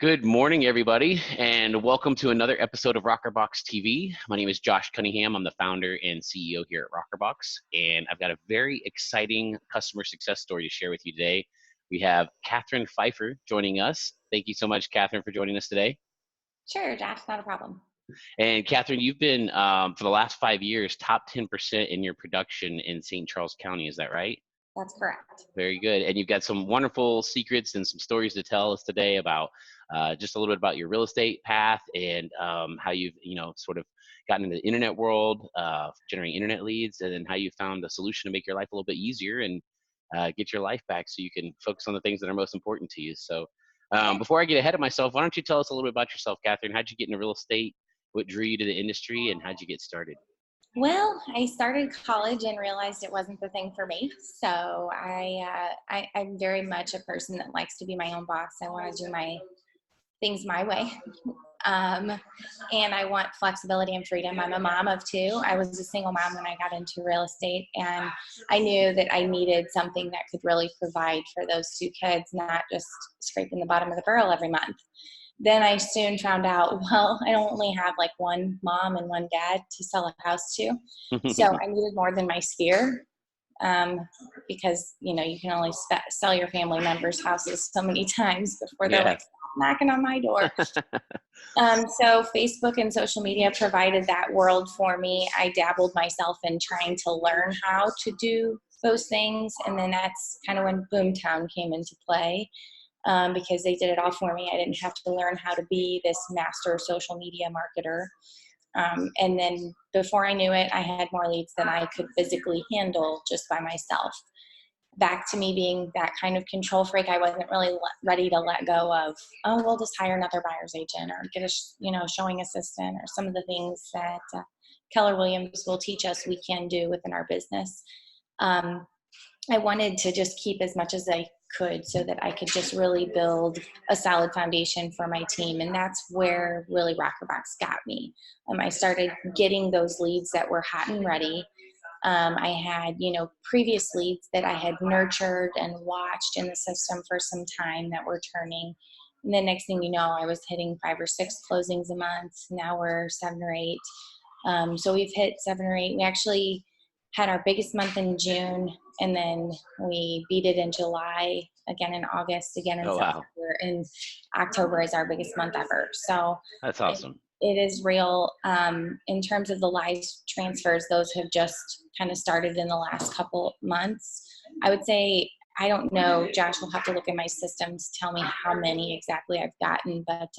Good morning, everybody, and welcome to another episode of rokrbox TV. My name is Josh Cunningham. I'm the founder and CEO here at rokrbox, and I've got a very exciting customer success story to share with you today. We have Catherine Pfeiffer joining us. Thank you so much, Catherine, for joining us today. Sure, Josh, not a problem. And Catherine, you've been, for the last 5 years, top 10% in your production in St. Charles County. Is that right? That's correct. Very good. And you've got some wonderful secrets and some stories to tell us today about just a little bit about your real estate path and how you've, sort of gotten into the internet world, generating internet leads, and then how you found a solution to make your life a little bit easier and get your life back so you can focus on the things that are most important to you. So before I get ahead of myself, why don't you tell us a little bit about yourself, Catherine? How'd you get into real estate? What drew you to the industry, and how'd you get started? Well, I started college and realized it wasn't the thing for me. So I'm very much a person that likes to be my own boss. I want to do my things my way. And I want flexibility and freedom. I'm a mom of two. I was a single mom when I got into real estate, and I knew that I needed something that could really provide for those two kids, not just scraping the bottom of the barrel every month. Then I soon found out, well, I don't only have like one mom and one dad to sell a house to. So I needed more than my sphere, because, you can only sell your family members' houses so many times before they're like, stop knocking on my door. So Facebook and social media provided that world for me. I dabbled myself in trying to learn how to do those things. And then that's kind of when Boomtown came into play. Because they did it all for me. I didn't have to learn how to be this master social media marketer. And then before I knew it, I had more leads than I could physically handle just by myself. Back to me being that kind of control freak, I wasn't really ready to let go of, oh, we'll just hire another buyer's agent or get a showing assistant or some of the things that Keller Williams will teach us we can do within our business. I wanted to just keep as much as I could so that I could just really build a solid foundation for my team. And that's where really rokrbox got me. I started getting those leads that were hot and ready. I had, previous leads that I had nurtured and watched in the system for some time that were turning. And the next thing you know, I was hitting 5 or 6 closings a month. Now we're 7 or 8. So we've hit 7 or 8. We actually had our biggest month in June, and then we beat it in July, again in August, again in September, and October is our biggest month ever. So that's awesome. It is real. In terms of the live transfers, those have just kind of started in the last couple months. I would say, I don't know, Josh will have to look at my systems, tell me how many exactly I've gotten, but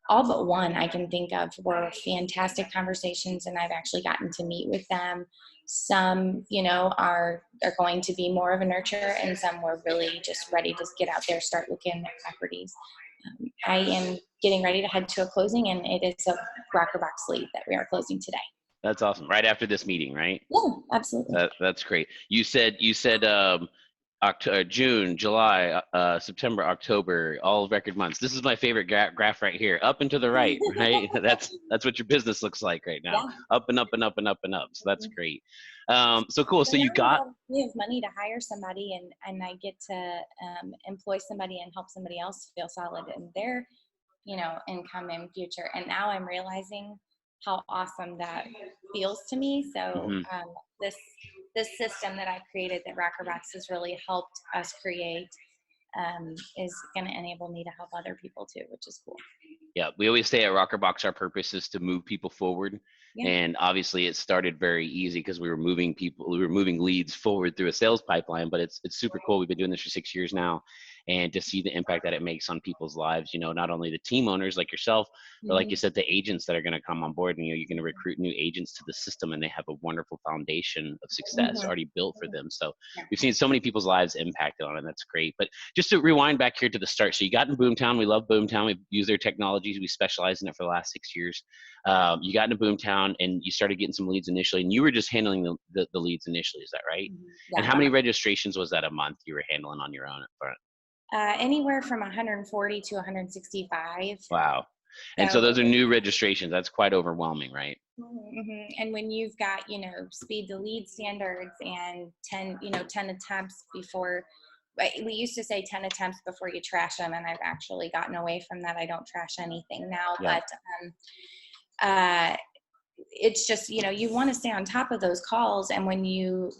all but one I can think of were fantastic conversations, and I've actually gotten to meet with them. Some, are going to be more of a nurture, and some were really just ready to get out there, start looking at properties. I am getting ready to head to a closing, and it is a rokrbox lead that we are closing today. That's awesome. Right after this meeting, right? Yeah, absolutely. That's great. You said June, July, September, October, all record months. This is my favorite graph right here, up and to the right, right? That's what your business looks like right now, up and up and up and up and up. So that's great. So cool. So you got we have money to hire somebody, and I get to employ somebody and help somebody else feel solid in their, income and future. And now I'm realizing how awesome that feels to me. So this system that I've created that rokrbox has really helped us create is going to enable me to help other people too, which is cool. Yeah, we always say at rokrbox our purpose is to move people forward. Yeah. And obviously it started very easy because we were moving leads forward through a sales pipeline, but it's super cool. We've been doing this for 6 years now, and to see the impact that it makes on people's lives, not only the team owners like yourself, but like you said, the agents that are going to come on board, and you're going to recruit new agents to the system, and they have a wonderful foundation of success already built for them. So we've seen so many people's lives impacted on it. That's great. But just to rewind back here to the start. So you got in Boomtown. We love Boomtown. We've used their technologies. We specialize in it for the last 6 years. You got into Boomtown and you started getting some leads initially, and you were just handling the leads initially. Is that right? Yeah. And how many registrations was that a month you were handling on your own up front? Anywhere from 140 to 165. Wow. And so those are new registrations. That's quite overwhelming, right? And when you've got, speed to lead standards and 10 attempts before we used to say 10 attempts before you trash them, and I've actually gotten away from that. I don't trash anything now, Yeah. but it's just, you want to stay on top of those calls. And when you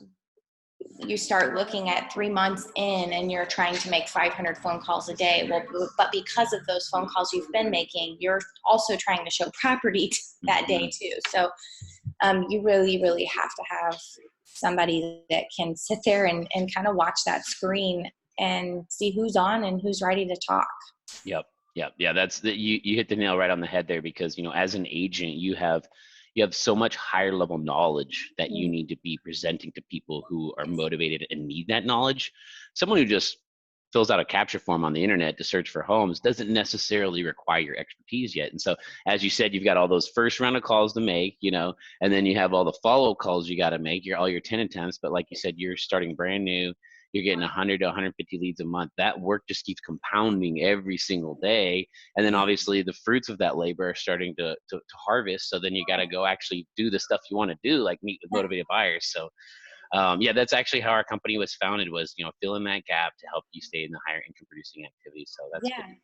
start looking at 3 months in and you're trying to make 500 phone calls a day, well, but because of those phone calls you've been making, you're also trying to show property that day too. So you really, really have to have somebody that can sit there and kind of watch that screen and see who's on and who's ready to talk. Yep. Yeah. That's you hit the nail right on the head there, because, as an agent, you have so much higher level knowledge that you need to be presenting to people who are motivated and need that knowledge. Someone who just fills out a capture form on the internet to search for homes doesn't necessarily require your expertise yet. And so, as you said, you've got all those first round of calls to make, and then you have all the follow-up calls you got to make, all your 10 attempts. But like you said, you're starting brand new. You're getting 100 to 150 leads a month. That work just keeps compounding every single day. And then obviously the fruits of that labor are starting to harvest. So then you got to go actually do the stuff you want to do, like meet with motivated buyers. So that's actually how our company was founded, was, fill in that gap to help you stay in the higher income producing activities. So that's good to hear.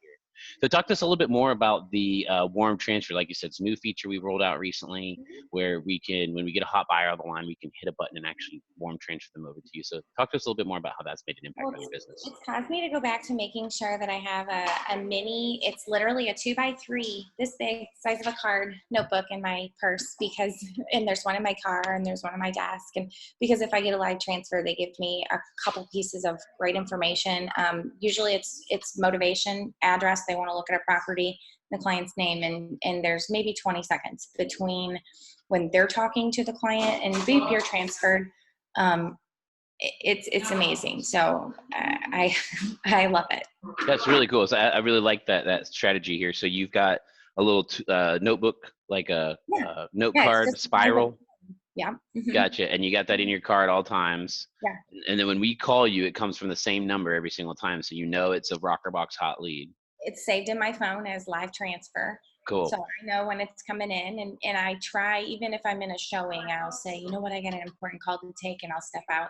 So talk to us a little bit more about the warm transfer. Like you said, it's a new feature we rolled out recently where we can, when we get a hot buyer on the line, we can hit a button and actually warm transfer them over to you. So talk to us a little bit more about how that's made an impact on your business. It's caused me to go back to making sure that I have a mini, it's literally a 2x3, this big, size of a card notebook in my purse, because, and there's one in my car and there's one on my desk. And because if I get a live transfer, they give me a couple pieces of great information. Usually it's motivation, address, they want to look at a property, the client's name, and there's maybe 20 seconds between when they're talking to the client and beep, you're transferred. It's amazing. So I love it. That's really cool. So I really like that strategy here. So you've got a little notebook, like a note card spiral. Yeah. Gotcha. And you got that in your car at all times. Yeah. And then when we call you, it comes from the same number every single time. So it's a rokrbox hot lead. It's saved in my phone as live transfer. Cool. So I know when it's coming in, and I try, even if I'm in a showing, I'll say, you know what, I got an important call to take, and I'll step out.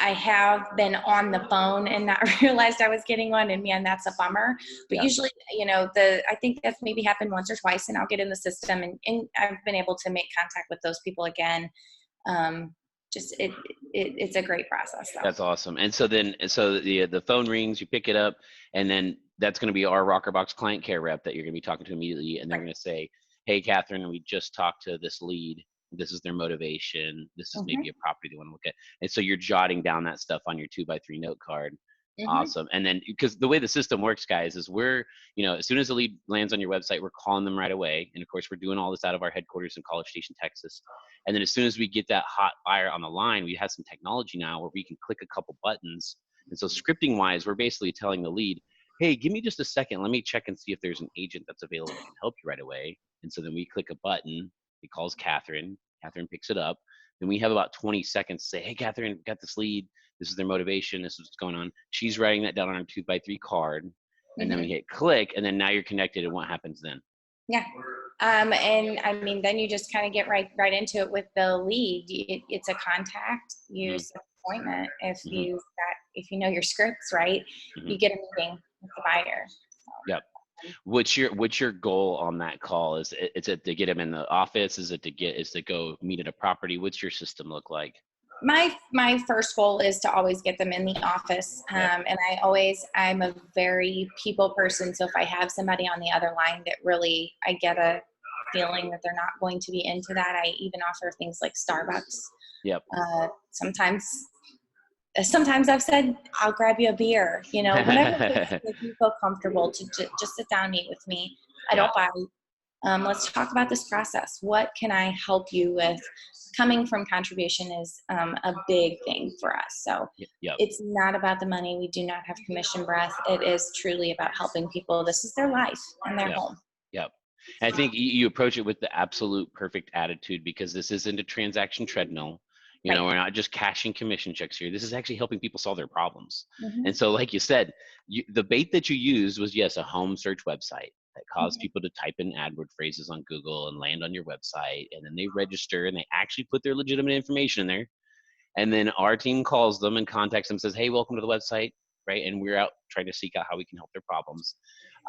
I have been on the phone and not realized I was getting one, and man, that's a bummer. But usually, I think that's maybe happened once or twice, and I'll get in the system, and I've been able to make contact with those people again. It's a great process, though. That's awesome. And so the phone rings, you pick it up, and then that's going to be our rokrbox client care rep that you're going to be talking to immediately, and they're going to say, hey, Catherine, we just talked to this lead. This is their motivation. This is maybe a property they want to look at. And so you're jotting down that stuff on your 2x3 note card. Awesome. And then, because the way the system works, guys, is we're, as soon as the lead lands on your website, we're calling them right away. And of course, we're doing all this out of our headquarters in College Station, Texas. And then as soon as we get that hot buyer on the line, we have some technology now where we can click a couple buttons. And so scripting wise, we're basically telling the lead, hey, give me just a second. Let me check and see if there's an agent that's available that can help you right away. And so then we click a button. It calls Catherine. Catherine picks it up. Then we have about 20 seconds to say, hey, Catherine, got this lead. This is their motivation. This is what's going on. She's writing that down on her 2x3 card. And then we hit click, and then now you're connected. And what happens then? Yeah. And I mean, then you just kind of get right into it with the lead. It's a contact. You set an appointment. If you know your scripts, right, you get a meeting with the buyer. So. Yep. What's your goal on that call? Is it to get them in the office? Is to go meet at a property? What's your system look like? My first goal is to always get them in the office. And I'm a very people person. So if I have somebody on the other line that really, I get a feeling that they're not going to be into that, I even offer things like Starbucks. Yep. Sometimes I've said, I'll grab you a beer, whatever it makes you feel comfortable to just sit down and meet with me. I don't buy. Let's talk about this process. What can I help you with? Coming from contribution is a big thing for us. So It's not about the money. We do not have commission breath. It is truly about helping people. This is their life and their home. Yep. And I think you approach it with the absolute perfect attitude, because this isn't a transaction treadmill. We're not just cashing commission checks here. This is actually helping people solve their problems. And so, like you said, the bait that you used was, a home search website that caused people to type in AdWord phrases on Google and land on your website. And then they register and they actually put their legitimate information in there. And then our team calls them and contacts them and says, hey, welcome to the website. right? And we're out trying to seek out how we can help their problems.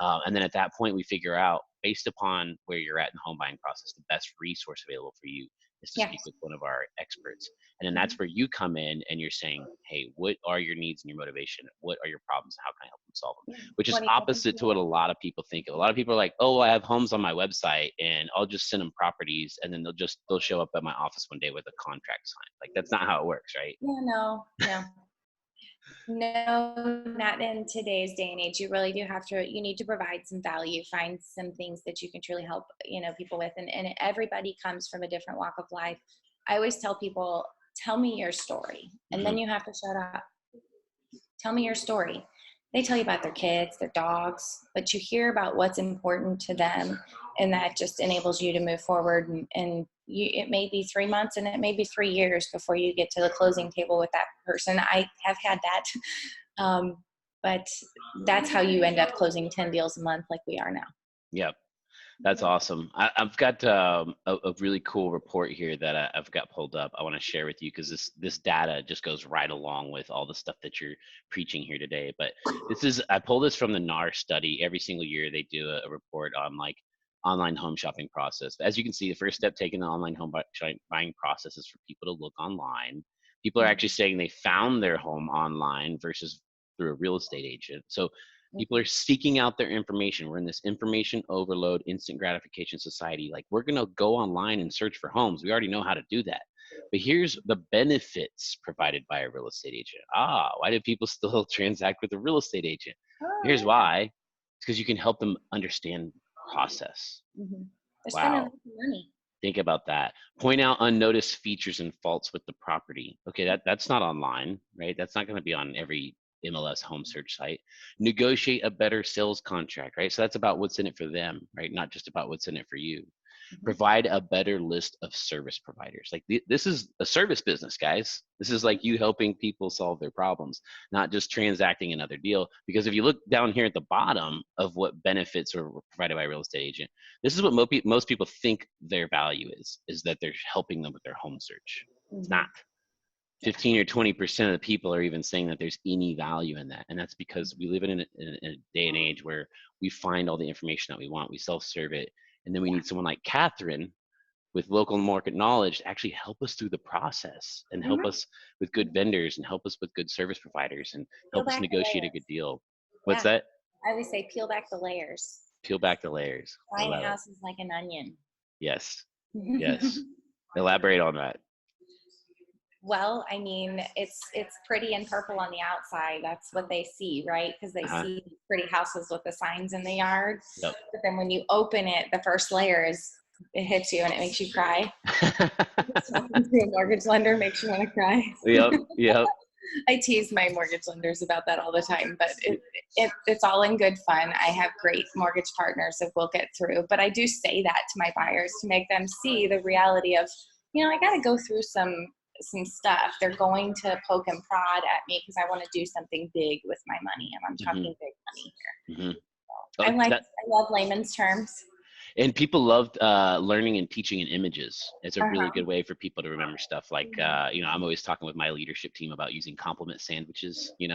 And then at that point, we figure out, based upon where you're at in the home buying process, the best resource available for you is to Yeah. speak with one of our experts. And then Mhm. that's where you come in and you're saying, hey, what are your needs and your motivation? What are your problems? How can I help them solve them? Yeah. Which is What do you think opposite to what a of lot of people think. A lot of people are like, oh, I have homes on my website and I'll just send them properties and then they'll show up at my office one day with a contract signed. Like, that's not how it works, right? Yeah, no. No, not in today's day and age. You really do have to, you need to provide some value, find some things that you can truly help, people with. And everybody comes from a different walk of life. I always tell people, tell me your story. And then Mhm. you have to shut up. Tell me your story. They tell you about their kids, their dogs, but you hear about what's important to them, and that just enables you to move forward. And it may be 3 months, and it may be 3 years before you get to the closing table with that person. I have had that, but that's how you end up closing 10 deals a month, like we are now. Yep. That's awesome. I've got a really cool report here that I've got pulled up. I want to share with you because this data just goes right along with all the stuff that you're preaching here today. But I pulled this from the NAR study. Every single year they do a report on like online home shopping process. As you can see, the first step taken in the online home buying process is for people to look online. People are actually saying they found their home online versus through a real estate agent. So people are seeking out their information. We're in this information overload, instant gratification society. Like, we're going to go online and search for homes. We already know how to do that. But here's the benefits provided by a real estate agent. Why do people still transact with a real estate agent? Oh, Here's yeah. why. It's because you can help them understand process. They're spending Wow. money. Think about that. Point out unnoticed features and faults with the property. Okay, that's not online, right? That's not going to be on every MLS home search site. Negotiate a better sales contract, right? So that's about what's in it for them, right? Not just about what's in it for you. Provide a better list of service providers. Like, this is a service business, guys. This is like you helping people solve their problems, not just transacting another deal. Because if you look down here at the bottom of what benefits are provided by a real estate agent, this is what most people think their value is that they're helping them with their home search. It's not. 15 or 20% of the people are even saying that there's any value in that. And that's because we live in a day and age where we find all the information that we want, we self-serve it. And then we need someone like Catherine with local market knowledge to actually help us through the process and help us with good vendors and help us with good service providers and Peel help us back the negotiate a layers. good deal. What's Yeah. that? I always say peel back the layers. Peel back the layers. I Buying a love it. house is like an onion. Yes. Yes. Elaborate on that. Well, I mean, it's pretty and purple on the outside. That's what they see, right? Because they see pretty houses with the signs in the yard. Yep. But then when you open it, the first layer it hits you and it makes you cry. Talking to a mortgage lender makes you want to cry. Yep. I tease my mortgage lenders about that all the time, but it's all in good fun. I have great mortgage partners that we'll get through. But I do say that to my buyers to make them see the reality of, I got to go through some stuff. They're going to poke and prod at me because I want to do something big with my money, and I'm talking big money here. So I love layman's terms. And people loved learning and teaching in images. It's a really good way for people to remember stuff. Like, I'm always talking with my leadership team about using compliment sandwiches. You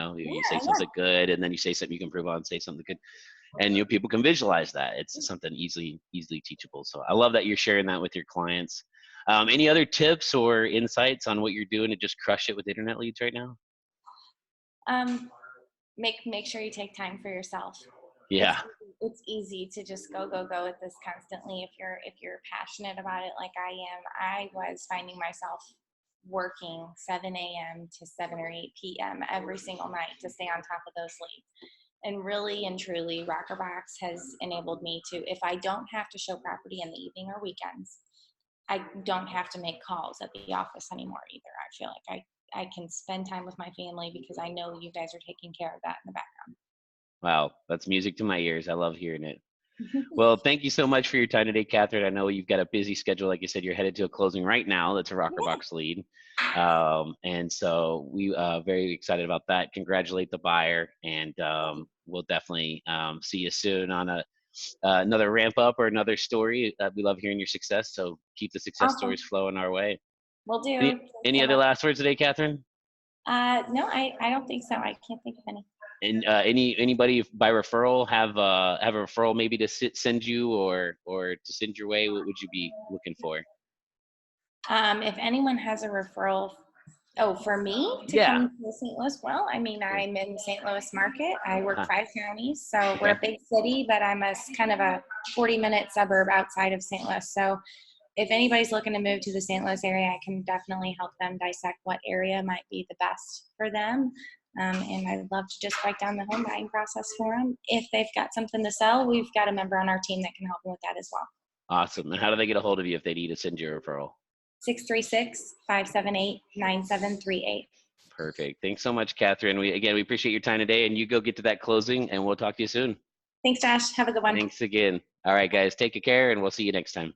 say something good, and then you say something you can improve on, say something good. And people can visualize that. It's something easily teachable. So I love that you're sharing that with your clients. Any other tips or insights on what you're doing to just crush it with internet leads right now? Make sure you take time for yourself. Yeah. It's easy to just go with this constantly. If you're passionate about it like I am, I was finding myself working 7 a.m. to 7 or 8 p.m. every single night to stay on top of those leads. And really and truly, rokrbox has enabled me to, if I don't have to show property in the evening or weekends, I don't have to make calls at the office anymore either. I feel like I can spend time with my family because I know you guys are taking care of that in the background. Wow, that's music to my ears. I love hearing it. Well, thank you so much for your time today, Catherine. I know you've got a busy schedule. Like you said, you're headed to a closing right now. That's a rokrbox lead. And so we are very excited about that. Congratulate the buyer. And we'll definitely see you soon on another ramp up or another story. We love hearing your success. So keep the success stories flowing our way. Will do. Any other last words today, Catherine? No, I don't think so. I can't think of any. And anybody by referral have a referral maybe to send you or to send your way? What would you be looking for? If anyone has a referral, oh, for me to Yeah. come to St. Louis, well, I mean, Yeah. I'm in the St. Louis market. I work Uh-huh. 5 counties, so we're Okay. a big city, but I'm a kind of a 40-minute suburb outside of St. Louis. So if anybody's looking to move to the St. Louis area, I can definitely help them dissect what area might be the best for them. And I'd love to just break down the home buying process for them. If they've got something to sell, we've got a member on our team that can help them with that as well. Awesome. And how do they get a hold of you if they need to send you a referral? 636-578-9738. Perfect. Thanks so much, Catherine. We appreciate your time today, and you go get to that closing, and we'll talk to you soon. Thanks, Josh. Have a good one. Thanks again. All right, guys, take care, and we'll see you next time.